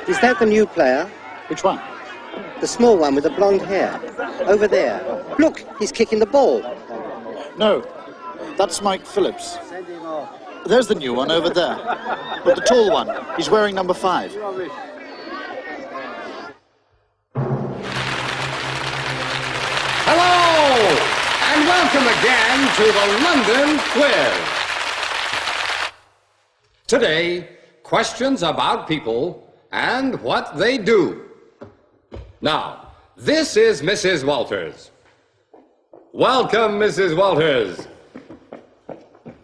Is that the new player? Which one? The small one with the blonde hair. Over there. Look, he's kicking the ball. No, that's Mike Phillips. There's the new one over there. But the tall one, he's wearing number 5. Hello, and welcome again to the London Quiz. Today, questions about people and what they do. Now, this is Mrs. Walters. Welcome, Mrs. Walters.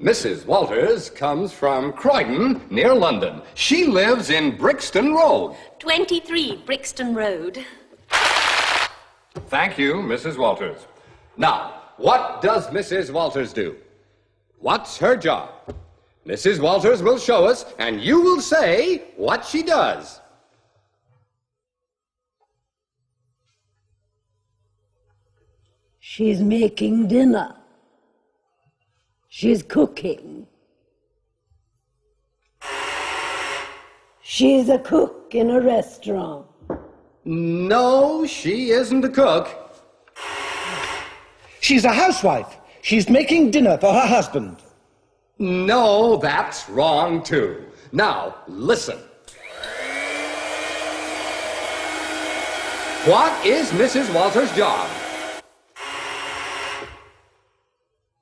Mrs. Walters comes from Croydon, near London. She lives in Brixton Road. 23 Brixton Road. Thank you, Mrs. Walters. Now, what does Mrs. Walters do? What's her job? Mrs. Walters will show us, and you will say what she does. She's making dinner. She's cooking. She's a cook in a restaurant. No, she isn't a cook. She's a housewife. She's making dinner for her husband. No, that's wrong too. Now, listen. What is Mrs. Walters' job?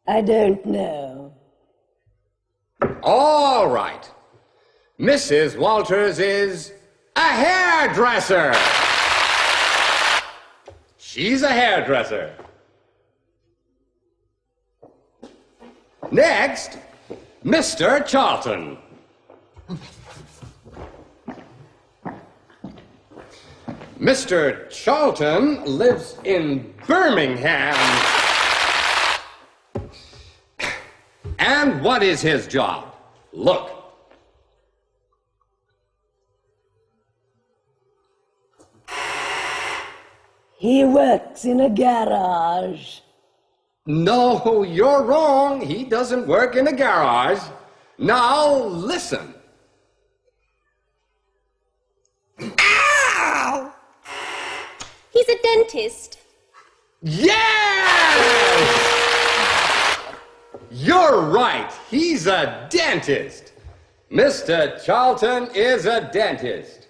I don't know. All right. Mrs. Walters is a hairdresser. She's a hairdresser. Next, Mr. Charlton. Mr. Charlton lives in Birmingham. And what is his job? Look. He works in a garage. No, you're wrong. He doesn't work in a garage. Now, listen. Ow! He's a dentist. Yes! You're right. He's a dentist. Mr. Charlton is a dentist.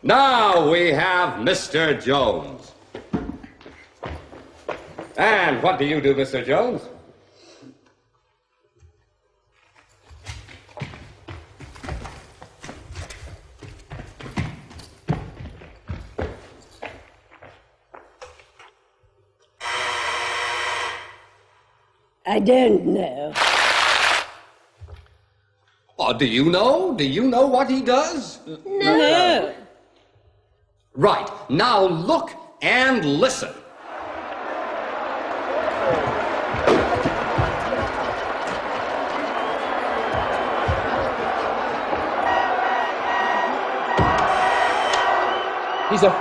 Now we have Mr. Jones. And what do you do, Mr. Jones? I don't know. Oh, do you know? Do you know what he does? No. Right. Now look and listen. He's a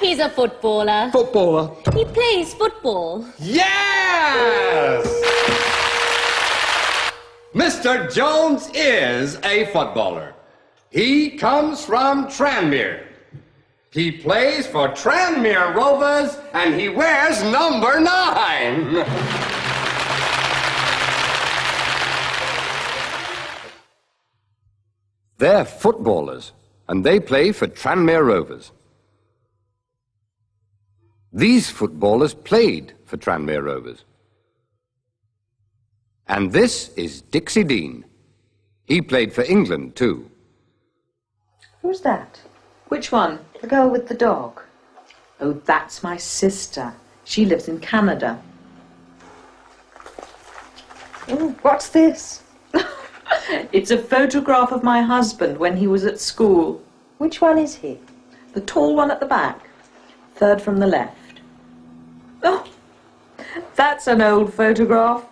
He's a footballer. footballer. He plays football. Yes! Mr. Jones is a footballer. He comes from Tranmere. He plays for Tranmere Rovers and he wears number 9. They're footballers and they play for Tranmere Rovers. These footballers played for Tranmere Rovers. And this is Dixie Dean. He played for England too. Who's that? Which one? The girl with the dog. Oh, that's my sister. She lives in Canada. Oh, what's this? It's a photograph of my husband when he was at school. Which one is he? The tall one at the back. Third from the left. Oh, that's an old photograph.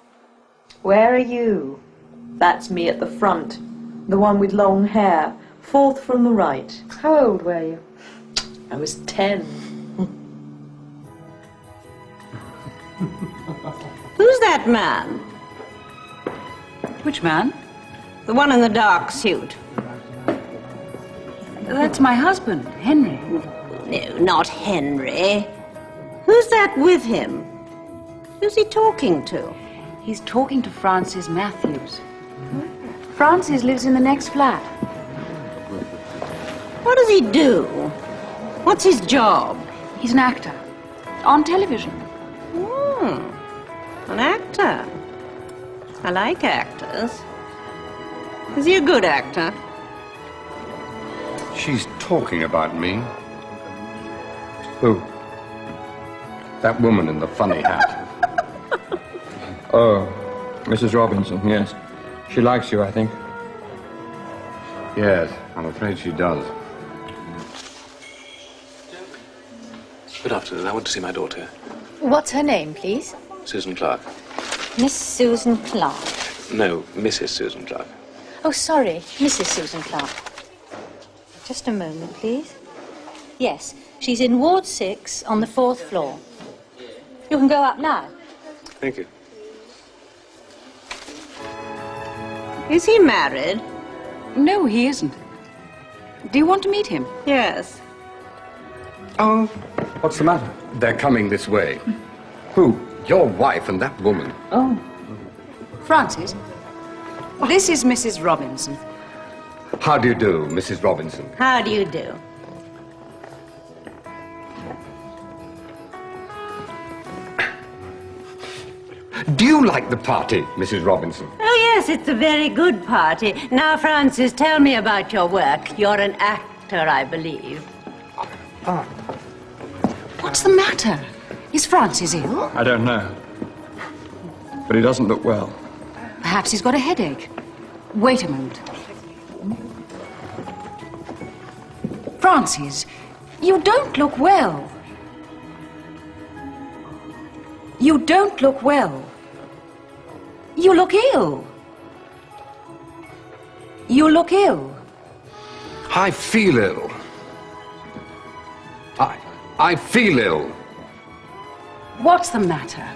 Where are you? That's me at the front. The one with long hair. Fourth from the right. How old were you? I was 10. Who's that man? Which man? The one in the dark suit. That's my husband, Henry. No, not Henry. Who's that with him? Who's he talking to? He's talking to Francis Matthews. Francis lives in the next flat. What does he do? What's his job? He's an actor. On television. An actor. I like actors. Is he a good actor? She's talking about me. Who? That woman in the funny hat. Oh, Mrs. Robinson, yes. She likes you, I think. Yes, I'm afraid she does. Good afternoon. I want to see my daughter, What's her name, please? Susan Clark. Miss Susan Clark. No, Mrs. Susan Clark. Oh, sorry, Mrs. Susan Clark. Just a moment, please. Yes, she's in Ward 6 on the 4th floor. You can go up now. Thank you. Is he married? No, he isn't. Do you want to meet him? Yes. Oh, what's the matter? They're coming this way. Who? Your wife and that woman. Oh. Francis, this is Mrs. Robinson. How do you do, Mrs. Robinson? How do you do? Do you like the party, Mrs. Robinson? Oh, yes, it's a very good party. Now, Francis, tell me about your work. You're an actor, I believe. What's the matter? Is Francis ill? I don't know. But he doesn't look well. Perhaps he's got a headache. Wait a moment. Francis, you don't look well. You don't look well. You look ill. You look ill. I feel ill. I feel ill. What's the matter?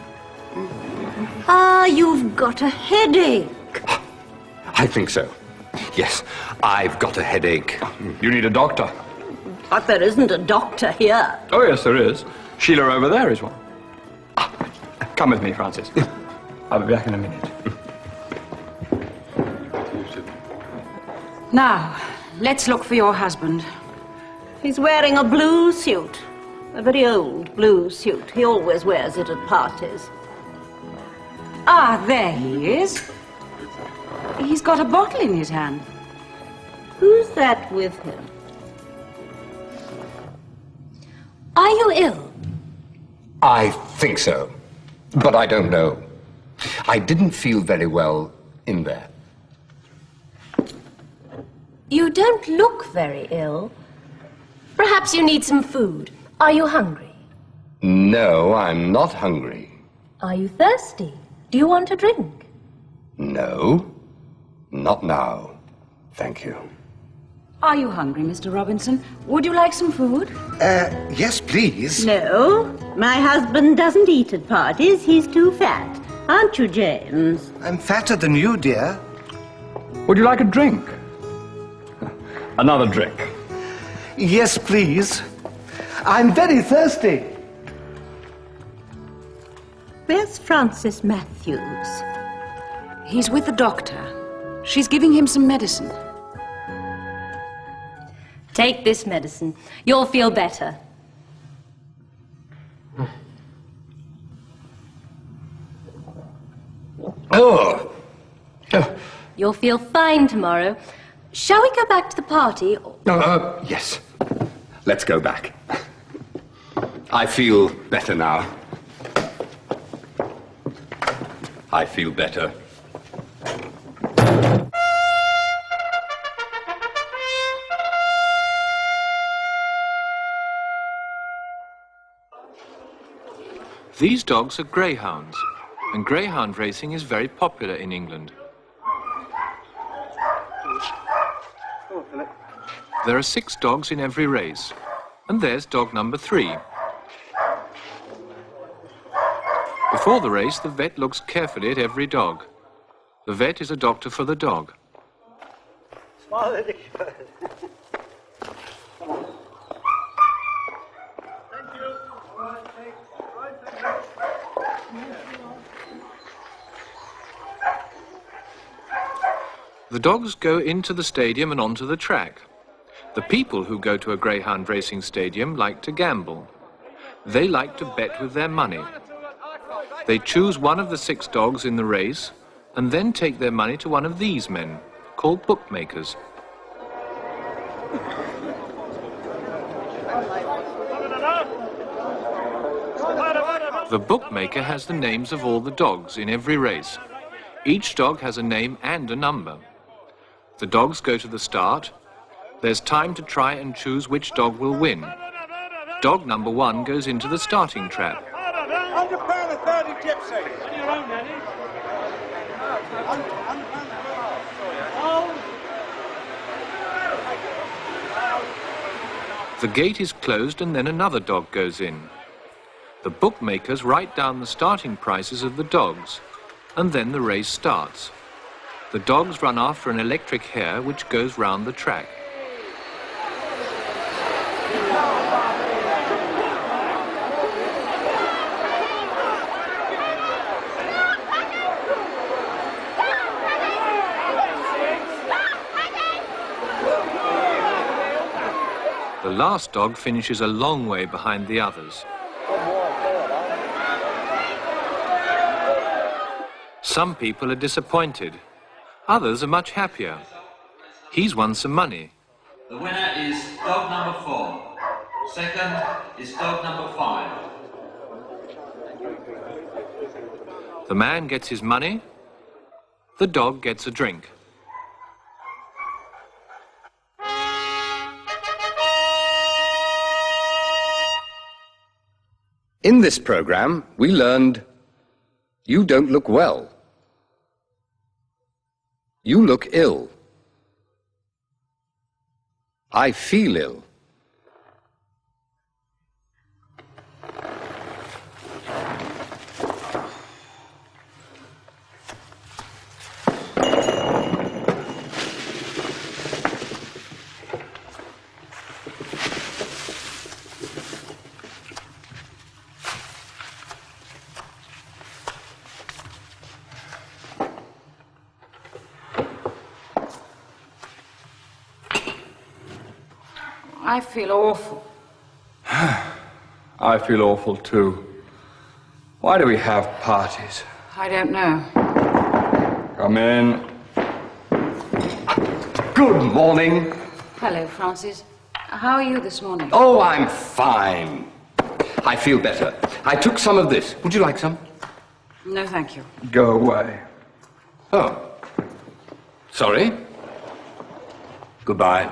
Ah, you've got a headache. I think so. Yes, I've got a headache. You need a doctor. But there isn't a doctor here. Oh, yes, there is. Sheila over there is one. Come with me, Francis. I'll be back in a minute. Now, let's look for your husband. He's wearing a blue suit. A very old blue suit. He always wears it at parties. Ah, there he is. He's got a bottle in his hand. Who's that with him? Are you ill? I think so, but I don't know. I didn't feel very well in there. You don't look very ill. Perhaps you need some food. Are you hungry? No, I'm not hungry. Are you thirsty? Do you want a drink? No, not now. Thank you. Are you hungry, Mr. Robinson? Would you like some food? Yes, please. No, my husband doesn't eat at parties. He's too fat. Aren't you, James? I'm fatter than you, dear. Would you like a drink? Another drink. Yes, please. I'm very thirsty. Where's Francis Matthews? He's with the doctor. She's giving him some medicine. Take this medicine. You'll feel better. Oh! You'll feel fine tomorrow. Shall we go back to the party? Yes. Let's go back. I feel better now. I feel better. These dogs are greyhounds, and greyhound racing is very popular in England. There are 6 dogs in every race, and there's dog number 3. Before the race, the vet looks carefully at every dog. The vet is a doctor for the dog. The dogs go into the stadium and onto the track. The people who go to a greyhound racing stadium like to gamble. They like to bet with their money. They choose one of the 6 dogs in the race and then take their money to one of these men, called bookmakers. The bookmaker has the names of all the dogs in every race. Each dog has a name and a number. The dogs go to the start. There's time to try and choose which dog will win. Dog number 1 goes into the starting trap. £100.30 gypsy. On your own, Eddie. The gate is closed and then another dog goes in. The bookmakers write down the starting prices of the dogs, and then the race starts. The dogs run after an electric hare which goes round the track. The last dog finishes a long way behind the others. Some people are disappointed. Others are much happier. He's won some money. The winner is dog number 4. Second is dog number 5. The man gets his money. The dog gets a drink. In this program, we learned, you don't look well. You look ill. I feel ill. I feel awful. I feel awful too. Why do we have parties? I don't know. Come in. Good morning. Hello, Francis. How are you this morning? Oh, I'm fine. I feel better. I took some of this. Would you like some? No, thank you. Go away. Oh. Sorry. Goodbye.